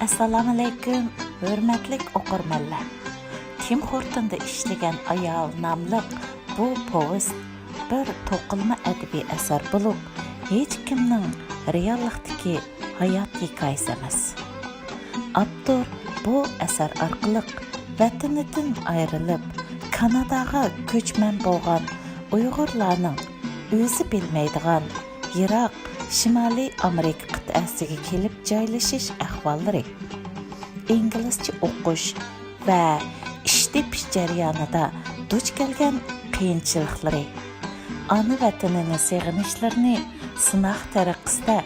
Assalomu alaykum, hurmatli o'qirmanlar. Tim Hortonda ishlagan ayol nomli bu povest bir to'qilma adabiy asar bo'lib, hech kimning reallikdagi hayot hikoyasi emas. Avtor bu asar orqali vatanidan ayrilib, Kanadaga ko'chman bo'lgan Uyg'urlarning o'zi bilmaydigan Yiroq, Shimoliy Amerika qit'asiga kelib joylashish ahvollari, inglizcha o'qish va ish tepish jarayonida duch kelgan qiyinchiliklari, ona vatanining seg'inishlarini sinoq tariqasida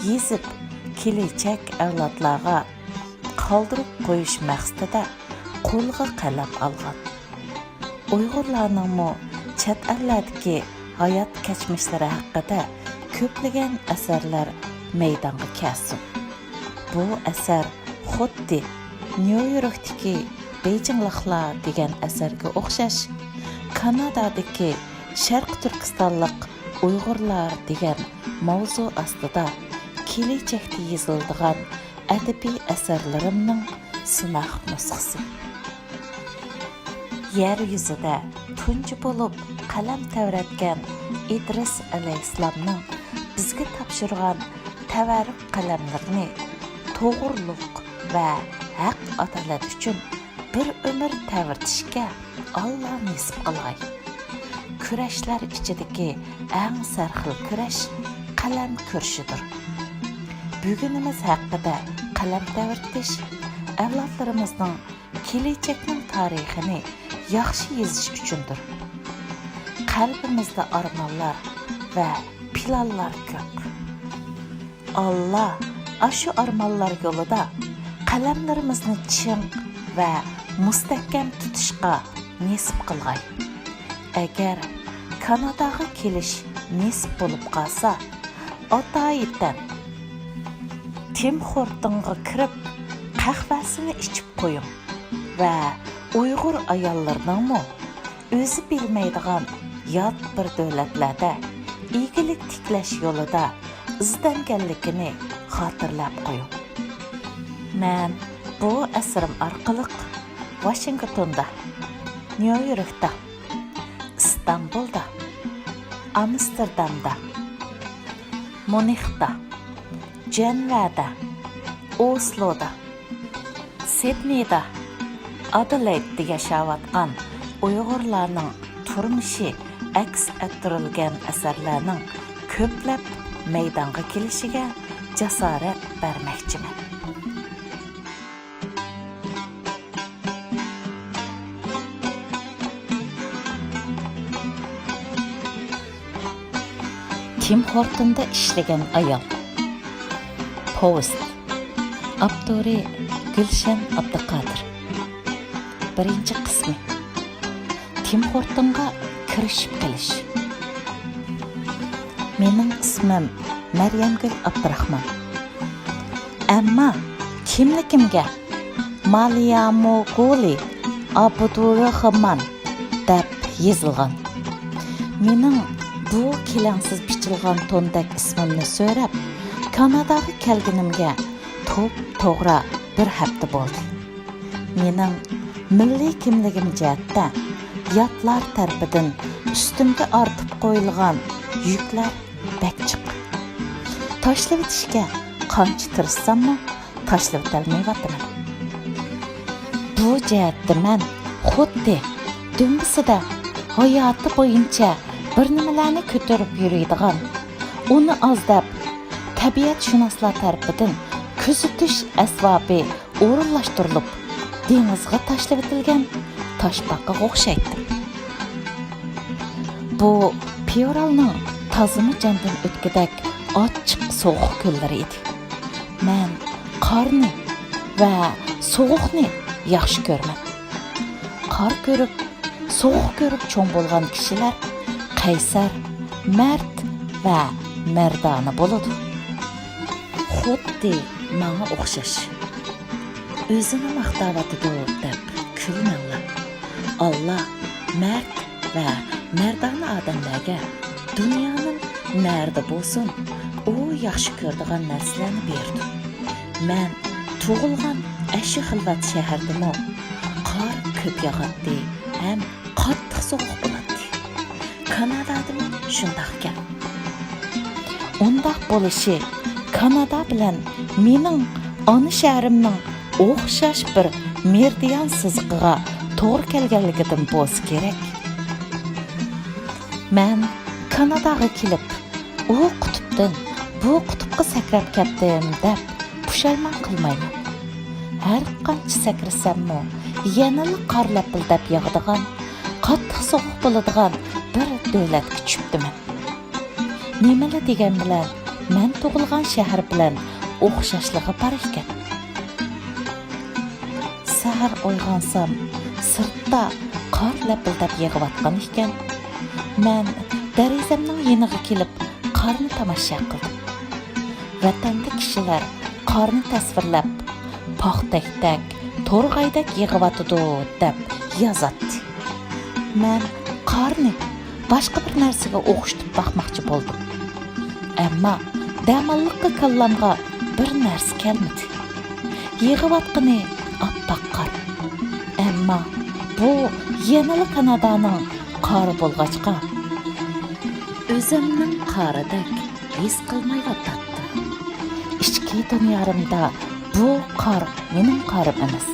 yezib, kelajak avlodlarga qoldirib qo'yish maqsadida qo'lga qalam olgan. Uyg'urlarning chet ellardagi hayot kechmishlari haqida ko'plagan asarlar maydonga kelsin. Bu asar xuddi Nyu-Yorkdagi Beyjingliklar degan asarga o'xshash, Kanadadagi Sharq Turkistonlik Uyg'urlar degan mavzu ostida kelajakda yoziladigan adabiy asarlarimning sinoq nusxasi. Yer yuzida tunji bo'lib qalam tavratgan İdris alayhissalomning bizga topshirgan tavarruk qalamlarini to'g'riliq va haq adalat uchun bir umr tavratishga Alloh nasib qilay. Kurashlar ichidagi eng sarxil kurash qalam kurshidir. Bugunimiz haqida qalam tavratish avlodlarimizning kelajakning tarixini yaxshi yozish uchundir. Qalbimizda armonlar va planlar ko'p. Allah ashu armonlar yo'lida qalamlarimizni ching va mustahkam tutishga nasib qilg'ay. Agar Kanadaga kelish nasib bo'lib qolsa, otayidan Tim Hortonga kirib qahvasini ichib qo'ying va Uyg'ur ayollarining o'zi bilmaydigan yot bir davlatlarda igilik tiklash yo'lida izlanganligini xotirlab qo'ying. Men bu asrim orqali Washingtonda, Nyu-Yorkda, İstanbulda, Amsterdamda, Munixda, Jenvada, Osloda, Sidneyda, Adelaide'da yashayotgan Uyg'urlarning turmushi aks ettirilgan asarlarning ko'plab maydonga kelishiga jasorat bermoqchiman. Tim Hortonda ishlagan ayol. Povest. Avtori Gulshan Abduqodir. Birinchi qismi. Tim Hortonga kirishib qilish. Mening ismim Maryamgul Abdurahmon. Ammo kimligimga Maliyamoguli Abdurahmon deb yozilgan. Mening bu kelangsiz bichilgan tondak ismimni so'rab, Kanadaga kelganimga to'g'ri bir hafta bo'ldi. Mening milliy kimligim jihatda yotlar tarafidan ustimga ortib qo'yilgan yuklar bakchiq. Tashlab etishga qancha tirishsammi, tashlab etolmayapman. Bu jihatda men xuddi dumbisida hayoti bo'yicha bir nimalarni ko'tarib yuradigan, uni ozdab tabiatshunoslar tarafidan kuzatish asbobi o'rinlashtirilib dengizga tashlab etilgan toshbaqqa o'xshaydi. Bu Pioralning tozimi jondan o'tkadak ochiq sovuq kunlari edi. Men qorni va sovuqni yaxshi ko'raman. Qor ko'rib, sovuq ko'rib cho'ng bo'lgan kishilar qaysar, mard va mardona bo'ladi. Xuddi menga o'xshash. O'zini maqtavatidi deb kulmanglar. Allah mard va mardona odamlarga dunyoning narda bo'lsin, u yaxshi ko'radigan narsalarni berdi. Men tug'ilgan ashi xilvat shahardimi qor ko'p yog'adi ham qattiq sovuq bo'ladi. Kanadadimi shundoq ekan. Undoq bo'lishi Kanada bilan mening ona shahrimning o'xshash bir meridian siziqiga to'g'ri kelganligidan bo'lsa kerak. Men Kanadaga kelib, u qutbdan bu qutbga sakrab ketdim deb pushaymon qilmayman. Har qancha sakrasammi, yanada qor lapildab yog'adigan, qattiq sovuq bo'ladigan bir davlatga tushibdiman. Nimalar degan bilan men tug'ilgan shahar bilan o'xshashligi bor ekan. Sahar uyg'onsam, sirtda qor lapildab yog'ayotgan ekan. Men derazamning yeniga kelib, qorni tomosha qildim. Vatanda kishilar qorni tasvirlab, paxtakdak, to'rg'aydak yig'iyotidi deb yozadi. Men qorni boshqa bir narsaga o'xshatib baxmoqchi bo'ldim. Ammo damalliqqa kallamga bir narsa kelmadi. Yig'iyotgani oppoq qor. Ammo bu yanali Kanadaning qori bo'lg'achqa o'zimning qoridak his qilmayotdim. Ichki dunyorimda bu qor mening qorim emas,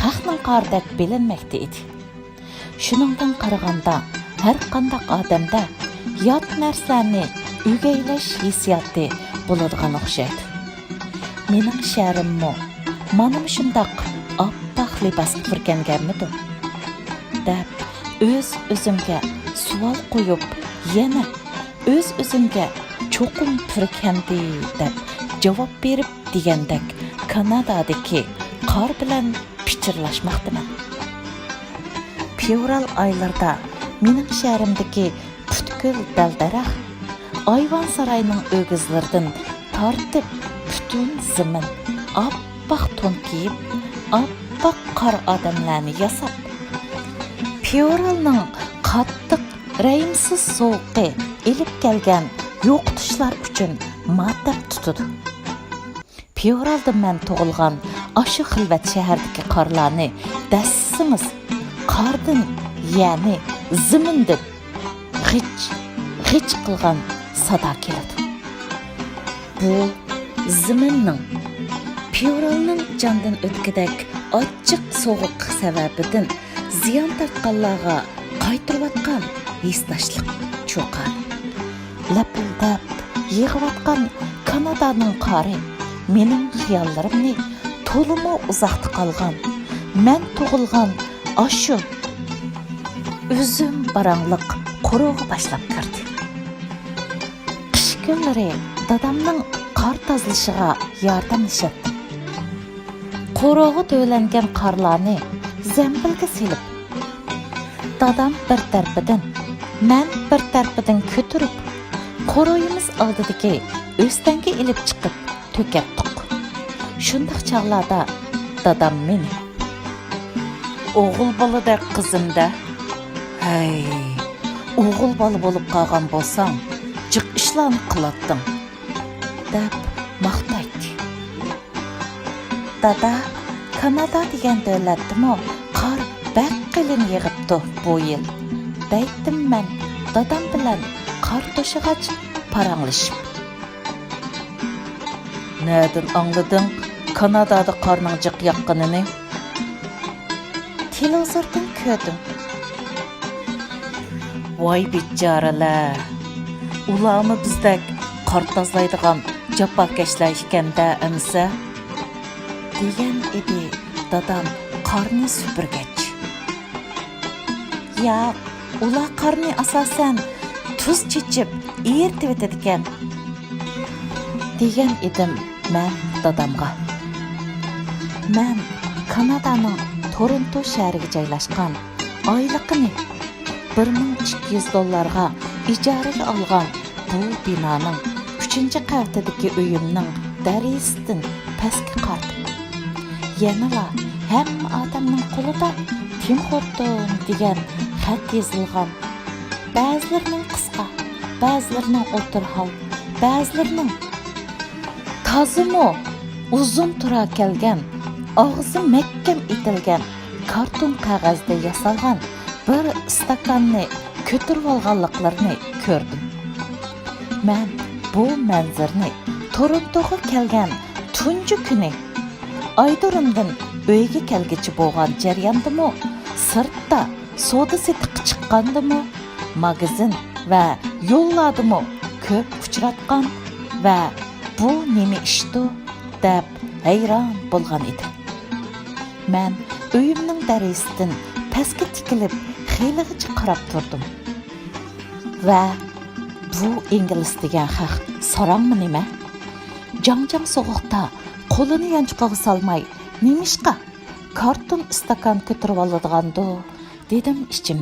xalqning qoridak bilinmoqda edi. Shuningdan qaraganda har qanday odamda yot narsalarni o'gaylash hissiyoti bo'ladigan o'xshaydi. Mening shahrimmi mana shundoq oppoq libos kirganganmidi deb o'z-o'zimga savol qo'yib, yana o'z-o'zimga cho'qim firkandi deb javob berib degandek Kanadadagi qor bilan pichirlashmoqdaman. Fevral oylarida mening shahrimdagi butkul dal-daraxt ayvon saroyining o'gizlaridan tortib butun zamin oppoq to'n kiyib, oppoq qor odamlarni yasab, fevralning qattiq rayimsiz sovuqi elib kelgan yo'qotishlar uchun matab tutadi. Fevralda men tug'ilgan ashu xilvat shahardagi qorlarni dassimiz qordan, ya'ni zamindan g'ich qilgan sado keladi. Bu zaminning fevralning jondan o'tkidak ochiq sovuq sababidan ziyon tortganlarga qaytirayotgan hisdoshlik cho'qar. Lapildab yig'iyotgan Kanadaning qori mening xiyollarimni to'limi uzoqda qolgan, men tug'ilgan ashu o'zim barangliq quruqqa boshlab kirdi. Qish kunlari dadamning qor tozlashiga yordamlashadi. Quruqqa to'langan qorlarni zambilga silib, dadam bir tarafidan, men bir tarafidan ko'tarib, quruqimiz oldidagi o'stanga ilib chiqib to'katdik. Shundaq chog'larda dadam meni o'g'il boladek qizimda, "Hey, o'g'il bola bo'lib qolgan bo'lsang, jiq ishlarni qilatding" deb maqtaydi. Dada, Kanada degan davlatdimi qor bak qilin yig'ibdi bu yil. Deydim men dadam bilan qor to'shig'ach paranglashib. Nereden anladın Kanada'da qorning jiq yoqqanini? Televizordan ko'rdim. Voy bechoralar. Ularmi bizdek qor tozlaydigan jafokashlar ekanda amsa? Degan edi dadam qorni supurgach. Ya, ular qorni asosan tuz chechib eritib etadigan. Degan edim men dadamga. Men Kanadaning Toronto shahriga joylashgan oyliqini $1200 ijaraga olgan bu binoning 3-qavatidagi uyimning darisidan pastga qardim. Yanala hamma odamning qo'lida Tim Horton degan xat yozilgan. Ba'zilarining qisqa, ba'zilarining o'tirhol, ba'zilarining tazimo uzun tura kelgan, og'zi mahkam etilgan karton qog'ozda yasalgan bir stakanni ko'tarib olganliklarini ko'rdim. Men bu manzarni Torontoga kelgan tunji kuni Aydorimdan uyga kelgichi bo'lgan jarayondimi, sirtda savdo setiqqa chiqqandimi, magazin va yo'llardimi ko'p uchratgan va bu nima ishdi deb hayron bo'lgan edim. Men uyimning darasidan pastga tikilib xeyligacha qarab turdim. Va bu ingliz degan haq so'rangmi nima? Jang sovuqda qo'lini yanchiqqa solmay, nimishqa karton stakan ko'tarib oladigandu dedim ichim.